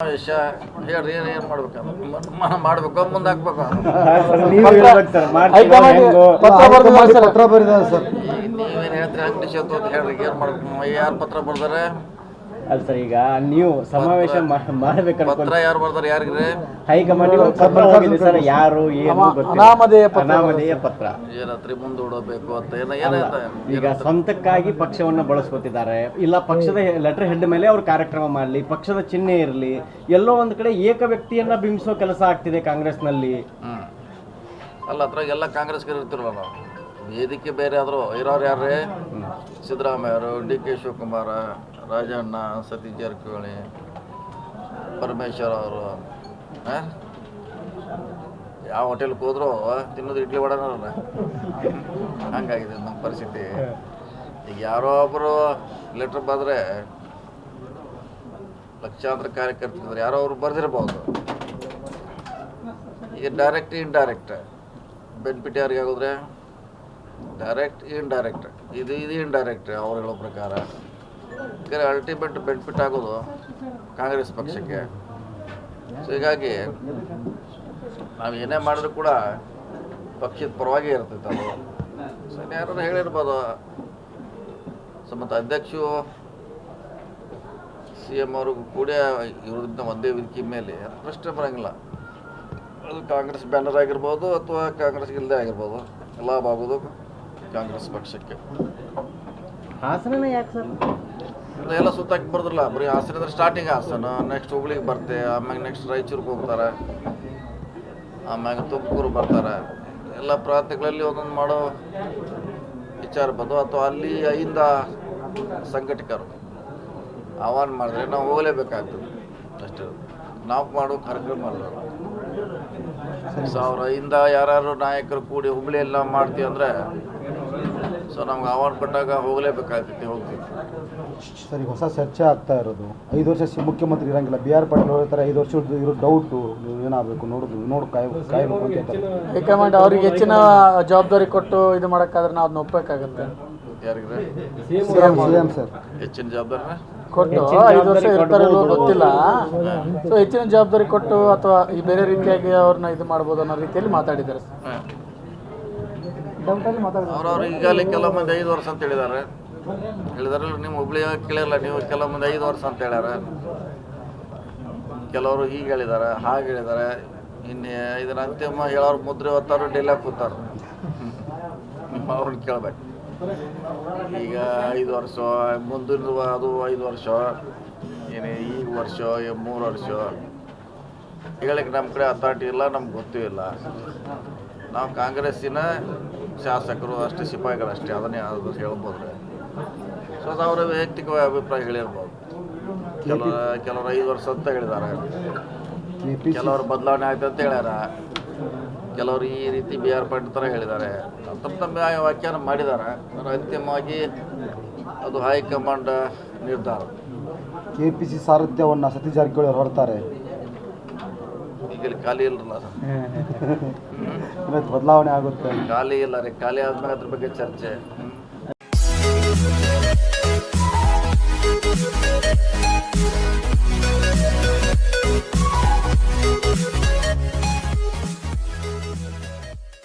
ಸಮಾವೇಶ ಹೇಳ್ರಿ ಏನು ಮಾಡ್ಬೇಕು ಮುಂದೆ ಹಾಕ್ಬೇಕು. ಪತ್ರ ಬರೆದ ಸರ್, ನೀವೇನು ಹೇಳ್ತೀರಿ ಅಂಗಡಿ ಶೋತು ಅಂತ ಹೇಳ್ರಿ, ಏನು ಮಾಡ್ಬೇಕು? ಯಾರು ಪತ್ರ ಬರ್ದಾರೆ? ಅಲ್ಲ ಸರ್, ಈಗ ನೀವು ಸಮಾವೇಶ ಮಾಡ್ಬೇಕು ಪತ್ರ ಯಾರು ಬರ್ದಾರೆ? ಯಾರಿಗ್ರಿ? ಹೈಕಮಾಂಡ್ ಸರ್, ಯಾರು ಏನು ಅನಾಮಧೇಯ ಪತ್ರ ಏನತ್ರಿ ಮುಂದೂಡಬೇಕು ಅಂತ ಏನಾಯ್ತ? ಈಗ ಸ್ವಂತಕ್ಕಾಗಿ ಪಕ್ಷವನ್ನ ಬಳಸ್ಕೊತಿದ್ದಾರೆ, ಇಲ್ಲ ಪಕ್ಷದ ಲೆಟರ್ ಹೆಡ್ ಮೇಲೆ ಅವ್ರು ಕಾರ್ಯಕ್ರಮ ಮಾಡಲಿ, ಪಕ್ಷದ ಚಿಹ್ನೆ ಇರಲಿ, ಎಲ್ಲೋ ಒಂದ್ ಕಡೆ ಏಕ ವ್ಯಕ್ತಿಯನ್ನ ಬಿಂಬಿಸೋ ಕೆಲಸ ಆಗ್ತಿದೆ ಕಾಂಗ್ರೆಸ್ನಲ್ಲಿ. ಅಲ್ಲ, ಅದ್ರಾಗ ಎಲ್ಲ ಕಾಂಗ್ರೆಸ್ಗೆ ಇರ್ತಿರಲ್ಲ ನಾವು. ವೇದಿಕೆ ಬೇರೆ ಆದರೂ ಇರೋರು ಯಾರೇ? ಸಿದ್ದರಾಮಯ್ಯ ಅವರು, ಡಿ ಕೆ ಶಿವಕುಮಾರ, ರಾಜಣ್ಣ, ಸತೀಶ್ ಜಾರಕಿಹೊಳಿ, ಪರಮೇಶ್ವರ್ ಅವರು. ಯಾವ ಹೋಟೆಲ್ಗೆ ಹೋದ್ರು ತಿನ್ನೋದು ಇಡ್ಲಿ ವಡನಲ್ಲ. ಹಂಗಾಗಿದೆ ನಮ್ಮ ಪರಿಸ್ಥಿತಿ. ಈಗ ಯಾರೋ ಒಬ್ಬರು ಲೆಟ್ರ್ ಬಂದರೆ ಲಕ್ಷಾಂತರ ಕಾರ್ಯಕರ್ತರು ಯಾರೋ ಅವರು ಬರೆದಿರ್ಬೋದು. ಈಗ ಡೈರೆಕ್ಟ್ ಇಂಡೈರೆಕ್ಟ್ ಬೆನಿಫಿಟ್ ಯಾರಿಗೆ ಆಗೋದ್ರೆ? ಡೈರೆಕ್ಟ್ ಇಂಡೈರೆಕ್ಟ್, ಇದು ಇಂಡೈರೆಕ್ಟ್ ಅವ್ರು ಹೇಳೋ ಪ್ರಕಾರ. ಈಗ ಅಲ್ಟಿಮೇಟ್ ಬೆನಿಫಿಟ್ ಆಗೋದು ಕಾಂಗ್ರೆಸ್ ಪಕ್ಷಕ್ಕೆ. ಸೊ ಹೀಗಾಗಿ ನಾವು ಏನೇ ಮಾಡಿದ್ರು ಕೂಡ ಪಕ್ಷದ ಪರವಾಗಿ ಇರ್ತೈತೆ ಅದು. ಸೊ ಯಾರು ಹೇಳಿರ್ಬೋದು. ಸೊ ಮತ್ತು ಅಧ್ಯಕ್ಷರು ಸಿ ಎಮ್ ಅವ್ರಿಗೂ ಕೂಡ ಇರೋದ್ರಿಂದ ಒಂದೇ ವೇದಿಕೆ ಮೇಲೆ ಪ್ರಶ್ನೆ ಬರೋಂಗಿಲ್ಲ. ಅದು ಕಾಂಗ್ರೆಸ್ ಬ್ಯಾನರ್ ಆಗಿರ್ಬೋದು ಅಥವಾ ಕಾಂಗ್ರೆಸ್ ಇಲ್ಲದೆ ಆಗಿರ್ಬೋದು, ಲಾಭ ಆಗೋದು ಕಾಂಗ್ರೆಸ್ ಪಕ್ಷಕ್ಕೆ. ಹಾಸನ ಯಾಕೆ ಸರ್ ಎಲ್ಲ ಸುತ್ತಾಕಿ ಬರ್ದ್ರಲ್ಲ, ಬರೀ ಹಾಸನ ಅಂದ್ರೆ ಸ್ಟಾರ್ಟಿಂಗ್ ಹಾಸನ, ನೆಕ್ಸ್ಟ್ ಹುಬ್ಳಿಗೆ ಬರ್ತೆ, ಆಮ್ಯಾಗ ನೆಕ್ಸ್ಟ್ ರಾಯಚೂರಿಗೆ ಹೋಗ್ತಾರೆ, ಆಮ್ಯಾಗ ತುಮಕೂರು ಬರ್ತಾರೆ. ಎಲ್ಲ ಪ್ರಾಂತ್ಯಗಳಲ್ಲಿ ಒಂದೊಂದು ಮಾಡೋ ವಿಚಾರ ಬಂದು ಅಥವಾ ಅಲ್ಲಿ ಐಂದ ಸಂಘಟಕರು ಆಹ್ವಾನ ಮಾಡಿದ್ರೆ ನಾವು ಹೋಗಲೇಬೇಕಾಗ್ತದೆ ಅಷ್ಟೇ. ನಾವು ಮಾಡೋ ಕಾರ್ಯಕ್ರಮ ಅಲ್ಲ. ಸೊ ಅವ್ರ ಐಂದ ಯಾರು ನಾಯಕರು ಕೂಡಿ ಹುಬ್ಳಿಯೆಲ್ಲ ಮಾಡ್ತೀವಿ ಅಂದರೆ ಸೊ ನಮ್ಗೆ ಆಹ್ವಾನ ಕೊಟ್ಟಾಗ ಹೋಗಲೇಬೇಕಾಗ್ತೈತಿ, ಹೋಗ್ತೀವಿ. ಸರ್, ಈಗ ಹೊಸ ಚರ್ಚೆ ಆಗ್ತಾ ಇರೋದು 5 ವರ್ಷ ಮುಖ್ಯಮಂತ್ರಿ ಇರಂಗಿಲ್ಲ. ಬಿ ಆರ್ ಪಾಟೀಲ್ ಹೇಳ್ತಾರೆ 5 ವರ್ಷ ಇರೋ ಡೌಟು ಏನಾಗಬೇಕು ನೋಡು ಕಾಯಬೇಕು. ಹೈಕಮಾಂಡ್ ಅವ್ರಿಗೆ ಹೆಚ್ಚಿನ ಜವಾಬ್ದಾರಿ ಕೊಟ್ಟು ಇದು ಮಾಡೋಕ್ಕಾದ್ರೆ ನಾವು ಅದನ್ನ ಒಪ್ಪಬೇಕಾಗತ್ತೆ. ಯಾರಿಗ್ರೆ? ಸಿಎಂ ಸರ್ ಹೆಚ್ಚಿನ ಜವಾಬ್ದಾರಿ ಕೊಟ್ಟು 5 ವರ್ಷ ಇರ್ತಾರೋ ಗೊತ್ತಿಲ್ಲ. ಸೊ ಹೆಚ್ಚಿನ ಜವಾಬ್ದಾರಿ ಕೊಟ್ಟು ಅಥವಾ ಈ ಬೇರೆ ರೀತಿಯಾಗಿ ಅವ್ರನ್ನ ಇದು ಮಾಡ್ಬೋದು ಅನ್ನೋ ರೀತಿಯಲ್ಲಿ ಮಾತಾಡಿದ್ದಾರೆ. ಅವ್ರವ್ರು ಈಗಾಗಲೇ ಕೆಲವು ಮಂದಿ 5 ವರ್ಷ ಅಂತ ಹೇಳಿದಾರಲ್ಲ. ನಿಮ್ಮ ಹುಬ್ಳಿ ಕೇಳಿಲ್ಲ ನೀವು, ಕೆಲವು ಮಂದಿ 5 ವರ್ಷ ಅಂತ ಹೇಳ್ಯಾರ, ಕೆಲವರು ಹೀಗೆ ಹೇಳಿದ್ದಾರೆ, ಹಾಗೆ ಹೇಳಿದ್ದಾರೆ. ಇನ್ನು ಇದನ್ನ ಅಂತಿಮ ಹೇಳೋರು ಮುದ್ರೆ ಹೊತ್ತಾರು ಡೆಲ್ಲಿ ಕೂತಾರ, ಅವ್ರನ್ನ ಕೇಳ್ಬೇಕು. ಈಗ 5 ವರ್ಷ ಮುಂದಿನ ಅದು 5 ವರ್ಷ ಏನೇ ಈಗ ವರ್ಷ 3 ವರ್ಷ ಹೇಳಕ್ಕೆ ನಮ್ಮ ಕಡೆ ಅಥಾರಿಟಿ ಇಲ್ಲ, ನಮ್ಗೆ ಗೊತ್ತೂ ಇಲ್ಲ. ನಾವು ಕಾಂಗ್ರೆಸ್ಸಿನ ಶಾಸಕರು ಅಷ್ಟೇ, ಸಿಪಾಯಿಗಳಷ್ಟೇ, ಅದನ್ನೇ ಅದು ಹೇಳ್ಬೋದು. ಸೊ ಅದು ಅವರ ವೈಯಕ್ತಿಕ ಅಭಿಪ್ರಾಯ ಹೇಳಿರ್ಬೋದು. ಕೆಲವರು 5 ವರ್ಷ ಅಂತ ಹೇಳಿದ್ದಾರೆ, ಕೆಲವರು ಬದಲಾವಣೆ ಆಯ್ತು ಅಂತ ಹೇಳ್ಯಾರ, ಕೆಲವರು ಈ ರೀತಿ ಬಿ ಆರ್ ಪಾಟೀಲ್ ಥರ ಹೇಳಿದ್ದಾರೆ. ತಮ್ಮ ವ್ಯಾಖ್ಯಾನ ಮಾಡಿದ್ದಾರೆ. ಅಂತಿಮವಾಗಿ ಅದು ಹೈಕಮಾಂಡ್ ನಿರ್ಧಾರ. KPC ಸಾರಥ್ಯವನ್ನು ಸತೀಶ್ ಜಾರಕಿಹೊಳಿ ಅವರು ಹೊರತಾರೆ. ಈಗ ಖಾಲಿ ಇಲ್ಲಲ್ಲ, ಬದಲಾವಣೆ ಆಗುತ್ತೆ. ಖಾಲಿ ಇಲ್ಲ ರೀ, ಖಾಲಿ ಆದ್ಮೇಲೆ ಅದ್ರ ಬಗ್ಗೆ ಚರ್ಚೆ.